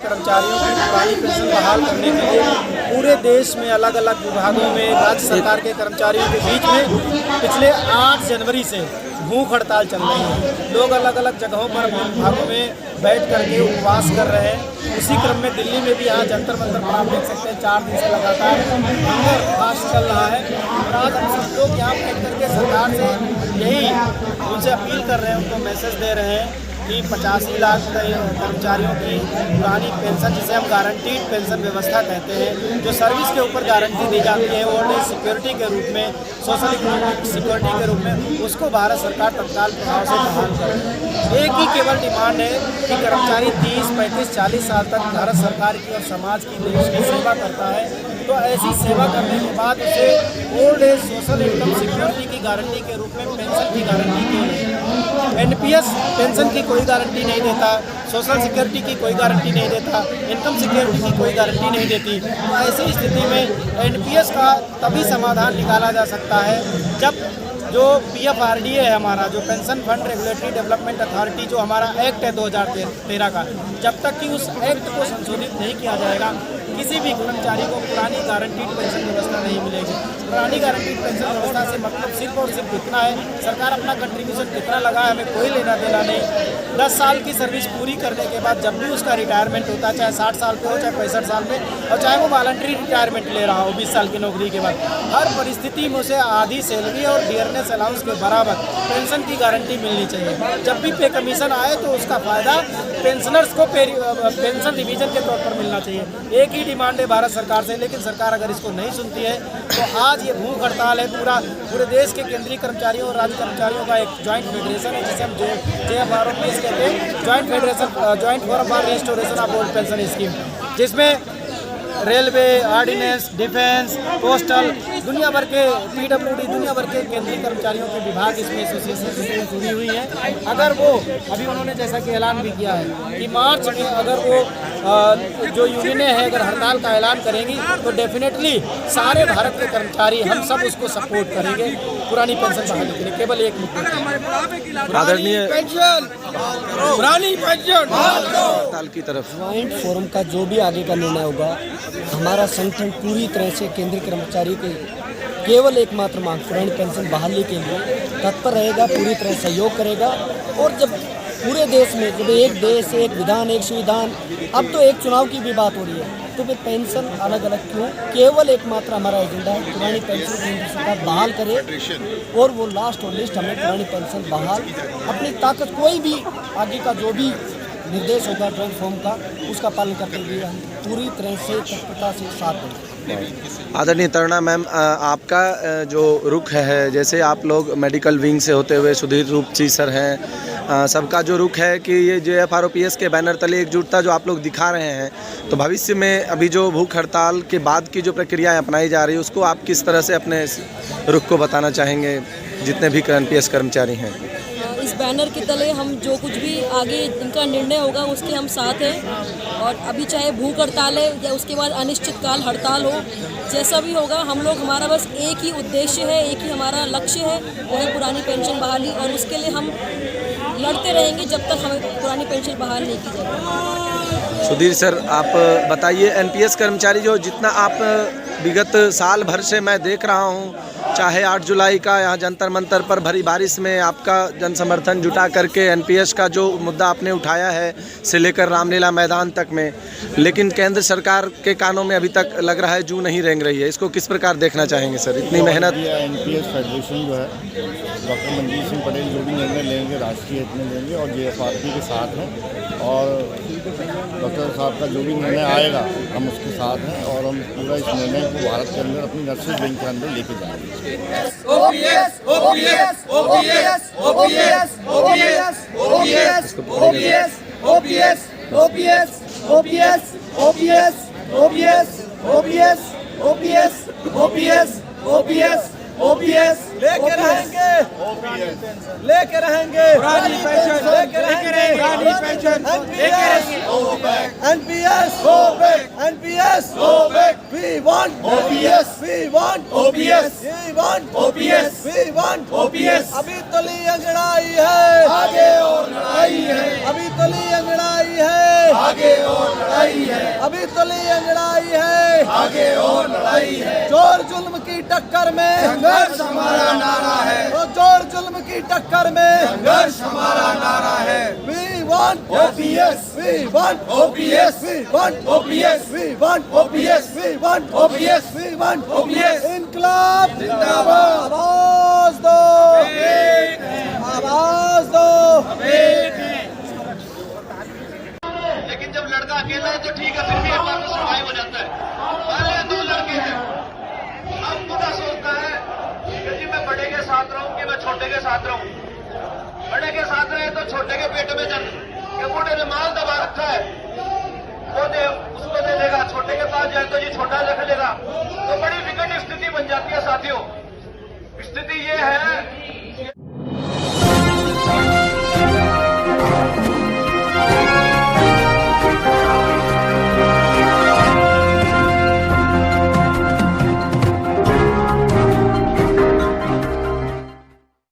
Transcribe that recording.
कर्मचारियों की पुरानी पेंशन बहाल करने के लिए पूरे देश में अलग अलग विभागों में राज्य सरकार के कर्मचारियों के बीच में पिछले 8 जनवरी से भूख हड़ताल चल रही है। लोग अलग अलग जगहों पर अपने विभागों में बैठ करके उपवास कर रहे हैं। उसी क्रम में दिल्ली में भी यहाँ जंतर मंतर पर आप देख सकते हैं 4 दिन से लगातार हंगर फास्ट चल रहा है। और आज हम सब लोग यहाँ बैठ करके सरकार से यही उनसे अपील कर रहे हैं, उनको मैसेज दे रहे हैं कि 85 लाख कर्मचारियों की पुरानी पेंशन, जिसे हम गारंटीड पेंशन व्यवस्था कहते हैं, जो सर्विस के ऊपर गारंटी दी जाती है ओल्ड एज सिक्योरिटी के रूप में, सोशल इकोनॉमिक सिक्योरिटी के रूप में, उसको भारत सरकार तत्काल प्रभाव से बहाल करे। एक ही केवल डिमांड है कि कर्मचारी 30, 35, 40 साल तक भारत सरकार की और समाज की, देश की सेवा करता है, तो ऐसी सेवा करने के बाद उसे old age social income security की गारंटी के रूप में पेंशन की गारंटी क्यों नहीं? एनपीएस पेंशन की कोई गारंटी नहीं देता, सोशल सिक्योरिटी की कोई गारंटी नहीं देता, इनकम सिक्योरिटी की कोई गारंटी नहीं देती। तो ऐसी स्थिति में एनपीएस का तभी समाधान निकाला जा सकता है जब जो पीएफआरडीए है हमारा, जो pension fund regulatory development authority, जो हमारा एक्ट है 2013 का, जब तक कि उस एक्ट को संशोधित नहीं किया जाएगा, किसी भी कर्मचारी को पुरानी गारंटीड पेंशन व्यवस्था नहीं मिलेगी। पुरानी गारंटीड पेंशन व्यवस्था से मतलब सिर्फ और सिर्फ इतना है, सरकार अपना कंट्रीब्यूशन कितना लगा है हमें कोई लेना देना नहीं। 10 साल की सर्विस पूरी करने के बाद जब भी उसका रिटायरमेंट होता है, चाहे 60 साल पे हो, चाहे 65 साल पे, और चाहे वो वॉलंटरी रिटायरमेंट ले रहा हो 20 साल की नौकरी के बाद, हर परिस्थिति में उसे आधी सैलरी और डियरनेस अलाउंस के बराबर पेंशन की गारंटी मिलनी चाहिए। जब भी पे कमीशन आए तो उसका फ़ायदा पेंशनर्स को पेंशन डिवीजन के तौर पर मिलना चाहिए। एक ही डिमांड है भारत सरकार से, लेकिन सरकार अगर इसको नहीं सुनती है तो आज ये भूख हड़ताल है। पूरे देश के केंद्रीय कर्मचारियों और राज्य कर्मचारियों का एक ज्वाइंट फेडरेशन है, जिसे हम JFROPS कहते हैं, joint forum for restoration of old pension scheme, जिसमें रेलवे, ऑर्डिनेंस, डिफेंस, पोस्टल, दुनिया भर के PWD, दुनिया भर के केंद्रीय कर्मचारियों के विभाग इसमें एसोसिएशन से जुड़ी हुई हैं। अगर वो अभी उन्होंने जैसा कि ऐलान भी किया है कि मार्च में अगर वो जो यूनियनें हैं अगर हड़ताल का ऐलान करेंगी तो डेफिनेटली सारे भारत के कर्मचारी हम सब उसको सपोर्ट करेंगे पुरानी पेंशन बहाली के लिए। केवल एक मुद्दा, आदरणीय पुरानी पेंशन हड़ताल की तरफ ज्वाइंट फोरम का जो भी आगे का निर्णय होगा, हमारा संगठन पूरी तरह से केंद्रीय कर्मचारी के केवल एकमात्र मांग पुरानी पेंशन बहाली के लिए तत्पर रहेगा, पूरी तरह सहयोग करेगा। और जब पूरे देश में जब एक देश, एक विधान, एक संविधान, अब तो एक चुनाव की भी बात हो रही है, तो फिर पेंशन अलग अलग क्यों? केवल एकमात्र हमारा एजेंडा है पुरानी पेंशन केंद्र सरकार बहाल करे, और वो लास्ट और लिस्ट हमें पुरानी पेंशन बहाल, अपनी ताकत कोई भी आगे का जो भी निर्देश होगा ज्वाइंट फॉर्म का, उसका पालन करते हुए हम पूरी तरह से तत्परता से साथ देंगे। आदरणीय तरुणा मैम, आपका जो रुख है, जैसे आप लोग मेडिकल विंग से होते हुए सुधीर रूपची सर हैं, सबका जो रुख है कि ये JFROPS के बैनर तले एकजुटता जो आप लोग दिखा रहे हैं, तो भविष्य में अभी जो भूख हड़ताल के बाद की जो प्रक्रियाएं अपनाई जा रही है, उसको आप किस तरह से अपने रुख को बताना चाहेंगे जितने भी NPS कर्मचारी हैं? इस बैनर के तले हम जो कुछ भी आगे इनका निर्णय होगा उसके हम साथ हैं। और अभी चाहे भूख हड़ताल है या उसके बाद अनिश्चितकाल हड़ताल हो, जैसा भी होगा हम लोग, हमारा बस एक ही उद्देश्य है, एक ही हमारा लक्ष्य है, वो है पुरानी पेंशन बहाली। और उसके लिए हम लड़ते रहेंगे जब तक हमें पुरानी पेंशन बहाल नहीं की जाएगी। सुधीर सर, आप बताइए, NPS कर्मचारी जो जितना आप विगत साल भर से मैं देख रहा हूँ, चाहे 8 जुलाई का यहाँ जंतर मंतर पर भरी बारिश में आपका जन समर्थन जुटा करके NPS का जो मुद्दा आपने उठाया है से लेकर रामलीला मैदान तक में, लेकिन केंद्र सरकार के कानों में अभी तक लग रहा है जू नहीं रेंग रही है, इसको किस प्रकार देखना चाहेंगे सर? इतनी मेहनत NPS फेडरेशन जो है, डॉक्टर मनजीत सिंह पटेल जो भी निर्णय लेंगे राष्ट्रीय हित में लेंगे और JFRP के साथ हैं, और डॉक्टर साहब का जो भी निर्णय आएगा हम उसके साथ हैं, और हम पूरा इस निर्णय को भारत के अंदर अपनी नर्सिंग विंग के अंदर लेके जाएंगे। OPS OPS OPS OPS OPS OPS OPS OPS OPS OPS OPS OPS OPS OPS OPS OPS OPS लेके रहेंगे, लेके रहेंगे पुरानी पेंशन, लेके रहेंगे पुरानी pension, NPS go back, NPS go back, we want OPS, we want OPS, we want OPS, we want OPS। अभी तली अंगड़ाई है, आगे और लड़ाई है, अभी तली अंगड़ाई है, आगे और लड़ाई अभी तले ये लड़ाई है, आगे और लड़ाई है। जोर जुल्म की टक्कर में संघर्ष हमारा नारा है। तो जोर जुल्म की टक्कर में संघर्ष हमारा नारा है। We want OPS, we want OPS, we want OPS, we want OPS, we want OPS, we want OPS। इंकलाब जिंदाबाद। आवाज दो, आवाज दो। लेकिन जब लड़का अकेला है तो ठीक है, फिर भी एक बार तो सर्वाइव हो जाता है। मान लिया 2 लड़के हैं, अब बुढ़ा सोचता है कि जी मैं बड़े के साथ रहूं कि मैं छोटे के साथ रहूं। बड़े के साथ रहे तो छोटे के पेट में जंग, कि बूढ़े ने माल दबा रखा है, वो दे उसको दे देगा, छोटे के पास जाए तो जी छोटा रख लेगा। तो बड़ी विकट स्थिति बन जाती है साथियों। स्थिति ये है